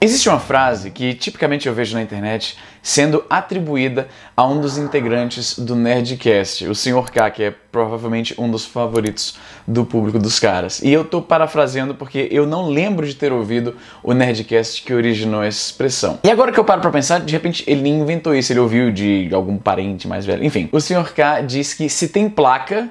Existe uma frase que tipicamente eu vejo na internet sendo atribuída a um dos integrantes do Nerdcast, o Sr. K, que é provavelmente um dos favoritos do público dos caras. E eu tô parafraseando porque eu não lembro de ter ouvido o Nerdcast que originou essa expressão. E agora que eu paro pra pensar, de repente ele nem inventou isso, ele ouviu de algum parente mais velho. Enfim, o Sr. K diz que se tem placa,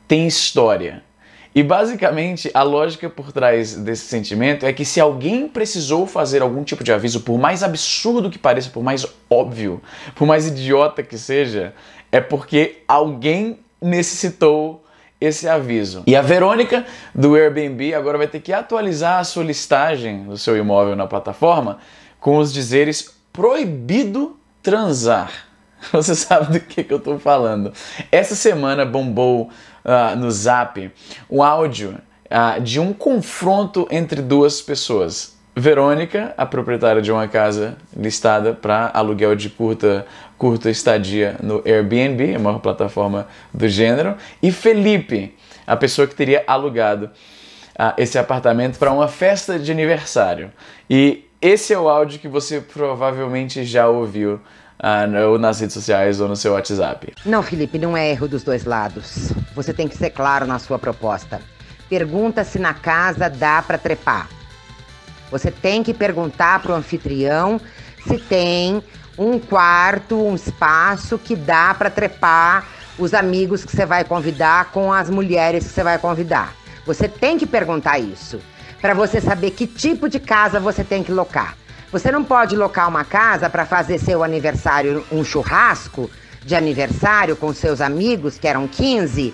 tem história. E basicamente a lógica por trás desse sentimento é que se alguém precisou fazer algum tipo de aviso, por mais absurdo que pareça, por mais óbvio, por mais idiota que seja, é porque alguém necessitou esse aviso. E a Verônica do Airbnb agora vai ter que atualizar a sua listagem do seu imóvel na plataforma com os dizeres proibido transar. Você sabe do que eu tô falando. Essa semana bombou no Zap um áudio de um confronto entre duas pessoas. Verônica, a proprietária de uma casa listada para aluguel de curta estadia no Airbnb, a maior plataforma do gênero, e Felipe, a pessoa que teria alugado esse apartamento para uma festa de aniversário. E esse é o áudio que você provavelmente já ouviu ou nas redes sociais ou no seu WhatsApp. Não, Felipe, não é erro dos dois lados. Você tem que ser claro na sua proposta. Pergunta se na casa dá para trepar. Você tem que perguntar pro anfitrião se tem um quarto, um espaço que dá para trepar os amigos que você vai convidar com as mulheres que você vai convidar. Você tem que perguntar isso para você saber que tipo de casa você tem que locar. Você não pode locar uma casa para fazer seu aniversário, um churrasco de aniversário com seus amigos, que eram 15,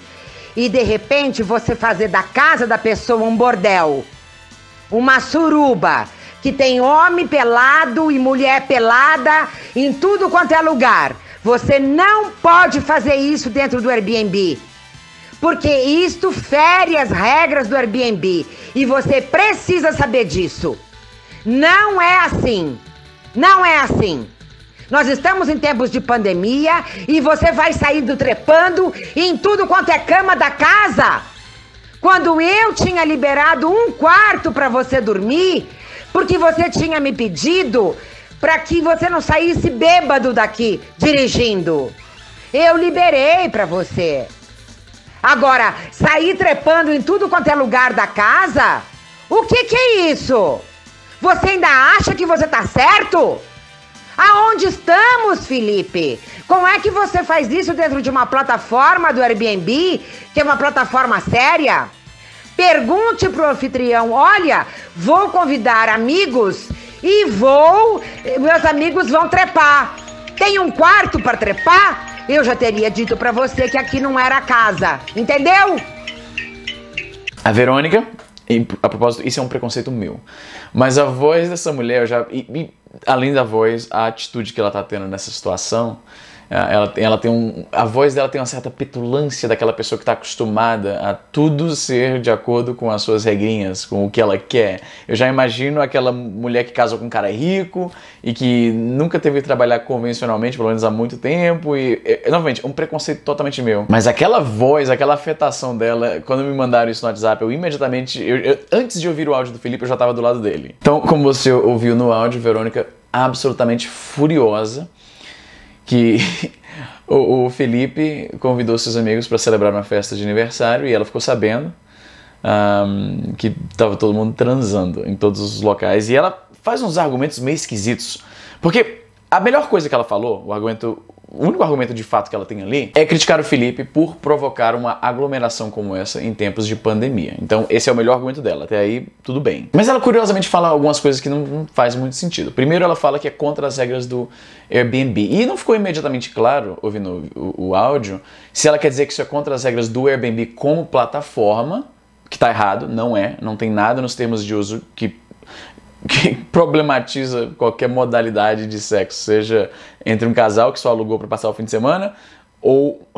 e de repente você fazer da casa da pessoa um bordel, uma suruba, que tem homem pelado e mulher pelada em tudo quanto é lugar. Você não pode fazer isso dentro do Airbnb, porque isto fere as regras do Airbnb e você precisa saber disso. Não é assim. Não é assim. Nós estamos em tempos de pandemia e você vai saindo trepando em tudo quanto é cama da casa. Quando eu tinha liberado um quarto para você dormir, porque você tinha me pedido para que você não saísse bêbado daqui dirigindo. Eu liberei para você. Agora, sair trepando em tudo quanto é lugar da casa? O que é isso? Você ainda acha que você tá certo? Aonde estamos, Felipe? Como é que você faz isso dentro de uma plataforma do Airbnb, que é uma plataforma séria? Pergunte pro anfitrião, olha, vou convidar amigos e meus amigos vão trepar. Tem um quarto para trepar? Eu já teria dito pra você que aqui não era a casa, entendeu? A Verônica, a propósito, isso é um preconceito meu, mas a voz dessa mulher, além da voz, a atitude que ela tá tendo nessa situação, ela tem a voz dela tem uma certa petulância daquela pessoa que está acostumada a tudo ser de acordo com as suas regrinhas, com o que ela quer. Eu já imagino aquela mulher que casou com um cara rico e que nunca teve que trabalhar convencionalmente, pelo menos há muito tempo, novamente, um preconceito totalmente meu. Mas aquela voz, aquela afetação dela, quando me mandaram isso no WhatsApp, eu imediatamente, antes de ouvir o áudio do Felipe, eu já estava do lado dele. Então, como você ouviu no áudio, Verônica absolutamente furiosa, que o Felipe convidou seus amigos para celebrar uma festa de aniversário e ela ficou sabendo que estava todo mundo transando em todos os locais. E ela faz uns argumentos meio esquisitos, porque a melhor coisa que ela falou, o único argumento de fato que ela tem ali é criticar o Felipe por provocar uma aglomeração como essa em tempos de pandemia. Então esse é o melhor argumento dela, até aí tudo bem. Mas ela curiosamente fala algumas coisas que não faz muito sentido. Primeiro ela fala que é contra as regras do Airbnb. E não ficou imediatamente claro, ouvindo o áudio, se ela quer dizer que isso é contra as regras do Airbnb como plataforma, que tá errado, não tem nada nos termos de uso que problematiza qualquer modalidade de sexo, seja entre um casal que só alugou para passar o fim de semana ou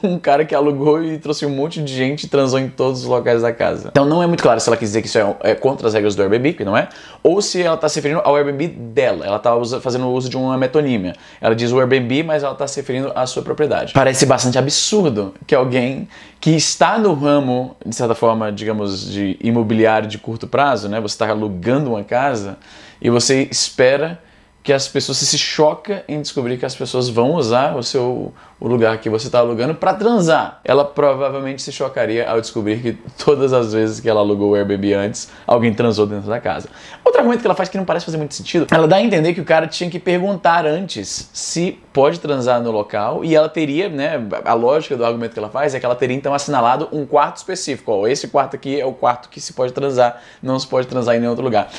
um cara que alugou e trouxe um monte de gente e transou em todos os locais da casa. Então não é muito claro se ela quis dizer que isso é contra as regras do Airbnb, que não é, ou se ela está se referindo ao Airbnb dela. Ela está fazendo uso de uma metonímia. Ela diz o Airbnb, mas ela está se referindo à sua propriedade. Parece bastante absurdo que alguém que está no ramo, de certa forma, digamos, de imobiliário de curto prazo, né? Você está alugando uma casa e você espera que as pessoas, você se choca em descobrir que as pessoas vão usar o lugar que você está alugando para transar. Ela provavelmente se chocaria ao descobrir que todas as vezes que ela alugou o Airbnb antes, alguém transou dentro da casa. Outro argumento que ela faz que não parece fazer muito sentido, ela dá a entender que o cara tinha que perguntar antes se pode transar no local, e ela teria, né, a lógica do argumento que ela faz é que ela teria então assinalado um quarto específico. Ó, esse quarto aqui é o quarto que se pode transar, não se pode transar em nenhum outro lugar.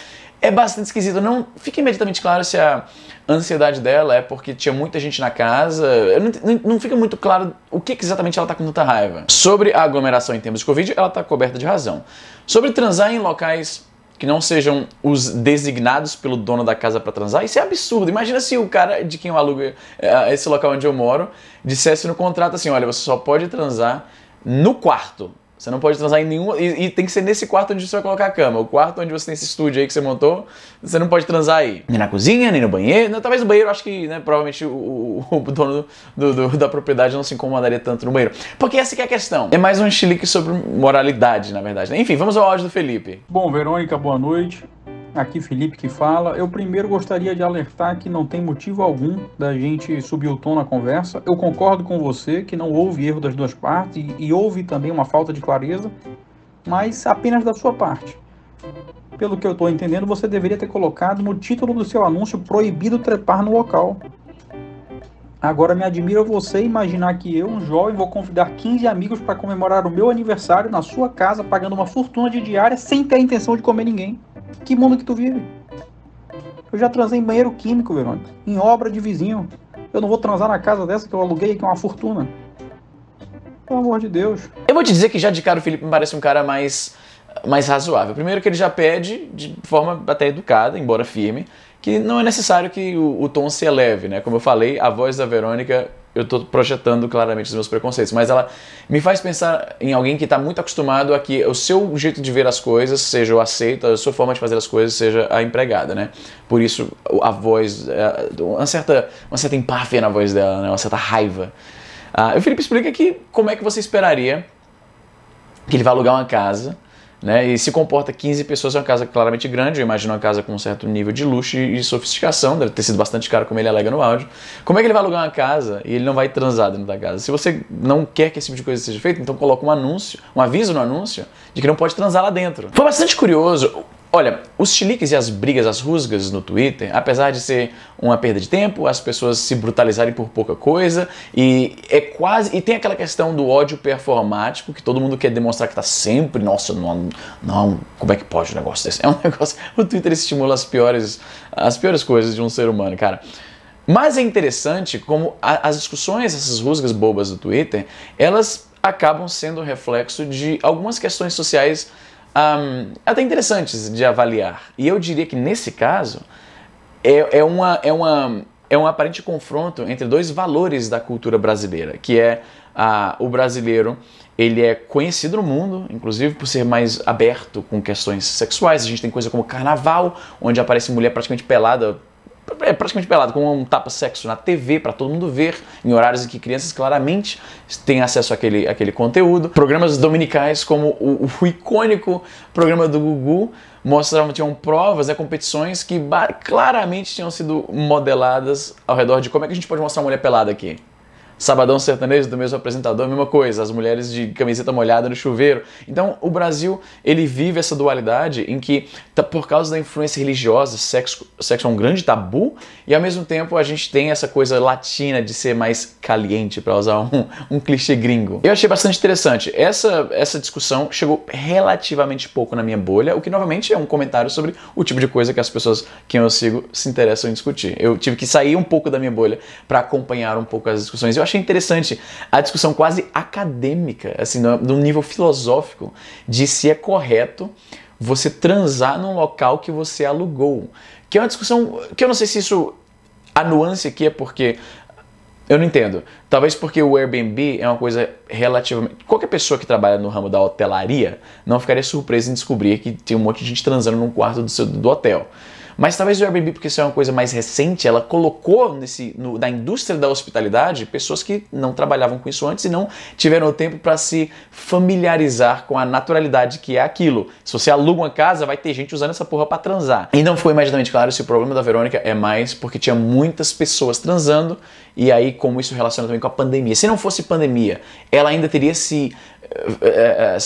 É bastante esquisito, não fica imediatamente claro se a ansiedade dela é porque tinha muita gente na casa, não fica muito claro o que exatamente ela está com tanta raiva. Sobre a aglomeração em tempos de Covid, ela está coberta de razão. Sobre transar em locais que não sejam os designados pelo dono da casa para transar, isso é absurdo. Imagina se o cara de quem eu alugo esse local onde eu moro dissesse no contrato assim, olha, você só pode transar no quarto. Você não pode transar em nenhum... E tem que ser nesse quarto onde você vai colocar a cama. O quarto onde você tem esse estúdio aí que você montou, você não pode transar aí. Nem na cozinha, nem no banheiro. Talvez no banheiro, acho que, né, provavelmente o dono da propriedade não se incomodaria tanto no banheiro. Porque essa que é a questão. É mais um chilique sobre moralidade, na verdade. Enfim, vamos ao áudio do Felipe. Bom, Verônica, boa noite. Aqui Felipe que fala. Eu primeiro gostaria de alertar que não tem motivo algum da gente subir o tom na conversa. Eu concordo com você que não houve erro das duas partes e houve também uma falta de clareza, mas apenas da sua parte. Pelo que eu estou entendendo, você deveria ter colocado no título do seu anúncio proibido trepar no local. Agora me admira você imaginar que eu, um jovem, vou convidar 15 amigos para comemorar o meu aniversário na sua casa, pagando uma fortuna de diária sem ter a intenção de comer ninguém. Que mundo que tu vive? Eu já transei em banheiro químico, Verônica, em obra de vizinho. Eu não vou transar na casa dessa que eu aluguei, que é uma fortuna. Pelo amor de Deus. Eu vou te dizer que já de cara o Felipe me parece um cara mais razoável. Primeiro que ele já pede de forma até educada, embora firme, que não é necessário que o tom se eleve, né? Como eu falei, a voz da Verônica, eu estou projetando claramente os meus preconceitos, mas ela me faz pensar em alguém que está muito acostumado a que o seu jeito de ver as coisas seja o aceito, a sua forma de fazer as coisas seja a empregada, né? Por isso a voz, uma certa empáfia na voz dela, né? Uma certa raiva. O Felipe explica que como é que você esperaria que ele vai alugar uma casa, né, e se comporta 15 pessoas, é uma casa claramente grande, eu imagino uma casa com um certo nível de luxo e sofisticação, deve ter sido bastante caro como ele alega no áudio. Como é que ele vai alugar uma casa e ele não vai transar dentro da casa? Se você não quer que esse tipo de coisa seja feita, então coloca um anúncio, um aviso no anúncio de que não pode transar lá dentro. Foi bastante curioso. Olha, os chiliques e as brigas, as rusgas no Twitter, apesar de ser uma perda de tempo, as pessoas se brutalizarem por pouca coisa, e tem aquela questão do ódio performático, que todo mundo quer demonstrar que tá sempre, nossa, não, como é que pode um negócio desse? É um negócio, o Twitter estimula as piores coisas de um ser humano, cara. Mas é interessante como as discussões, essas rusgas bobas do Twitter, elas acabam sendo reflexo de algumas questões sociais até interessantes de avaliar. E eu diria que nesse caso é um aparente confronto entre dois valores da cultura brasileira, que é o brasileiro, ele é conhecido no mundo, inclusive por ser mais aberto com questões sexuais. A gente tem coisa como carnaval, onde aparece mulher praticamente pelada, com um tapa-sexo na TV para todo mundo ver, em horários em que crianças claramente têm acesso àquele conteúdo. Programas dominicais como o icônico programa do Gugu tinham provas, né, competições que claramente tinham sido modeladas ao redor de como é que a gente pode mostrar uma mulher pelada aqui. Sabadão Sertanejo, do mesmo apresentador, a mesma coisa, as mulheres de camiseta molhada no chuveiro. Então, o Brasil, ele vive essa dualidade em que, por causa da influência religiosa, sexo é um grande tabu, e ao mesmo tempo a gente tem essa coisa latina de ser mais caliente, para usar um clichê gringo. Eu achei bastante interessante. Essa discussão chegou relativamente pouco na minha bolha, o que novamente é um comentário sobre o tipo de coisa que as pessoas que eu sigo se interessam em discutir. Eu tive que sair um pouco da minha bolha para acompanhar um pouco as discussões. Eu achei interessante a discussão quase acadêmica, assim, no nível filosófico, de se é correto você transar num local que você alugou. Que é uma discussão que eu não sei se isso... A nuance aqui é porque... Eu não entendo. Talvez porque o Airbnb é uma coisa relativamente... Qualquer pessoa que trabalha no ramo da hotelaria não ficaria surpresa em descobrir que tem um monte de gente transando num quarto do hotel. Mas talvez o Airbnb, porque isso é uma coisa mais recente, ela colocou na indústria da hospitalidade pessoas que não trabalhavam com isso antes e não tiveram o tempo para se familiarizar com a naturalidade que é aquilo. Se você aluga uma casa, vai ter gente usando essa porra para transar. E não ficou imediatamente claro se o problema da Verônica é mais porque tinha muitas pessoas transando e aí como isso relaciona também com a pandemia. Se não fosse pandemia, ela ainda teria se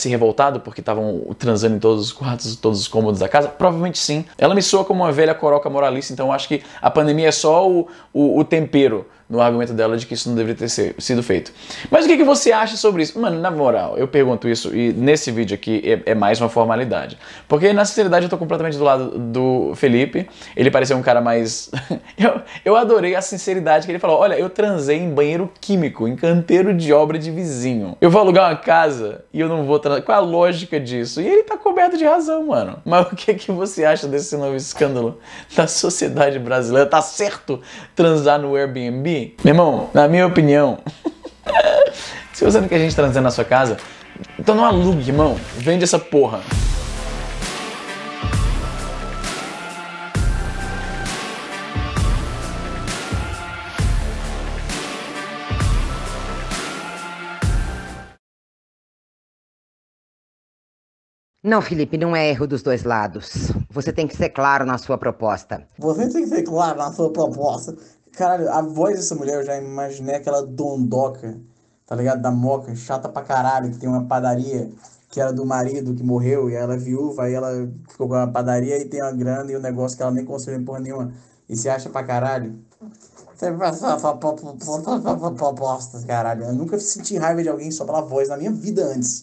revoltado porque estavam transando em todos os quartos, todos os cômodos da casa? Provavelmente sim. Ela me soa como uma velha coroca moralista, então eu acho que a pandemia é só o tempero no argumento dela de que isso não deveria ter sido feito. Mas o que você acha sobre isso? Mano, na moral, eu pergunto isso e nesse vídeo aqui é mais uma formalidade. Porque na sinceridade eu tô completamente do lado do Felipe. Ele pareceu um cara mais... eu adorei a sinceridade que ele falou. Olha, eu transei em banheiro químico, em canteiro de obra de vizinho. Eu vou alugar uma casa e eu não vou transar. Qual a lógica disso? E ele tá coberto de razão, mano. Mas o que você acha desse novo escândalo da sociedade brasileira? Tá certo transar no Airbnb? Meu irmão, na minha opinião, se você não quer gente transando na sua casa, então não alugue, irmão. Vende essa porra. Não, Felipe, não é erro dos dois lados. Você tem que ser claro na sua proposta. Você tem que ser claro na sua proposta. Caralho, a voz dessa mulher eu já imaginei aquela dondoca, tá ligado? Da Moca, chata pra caralho, que tem uma padaria que era do marido que morreu e ela é viúva, aí ela ficou com a padaria e tem uma grana e um negócio que ela nem construiu porra nenhuma e se acha pra caralho. Você faz sua proposta, caralho. Eu nunca senti raiva de alguém só pela voz na minha vida antes.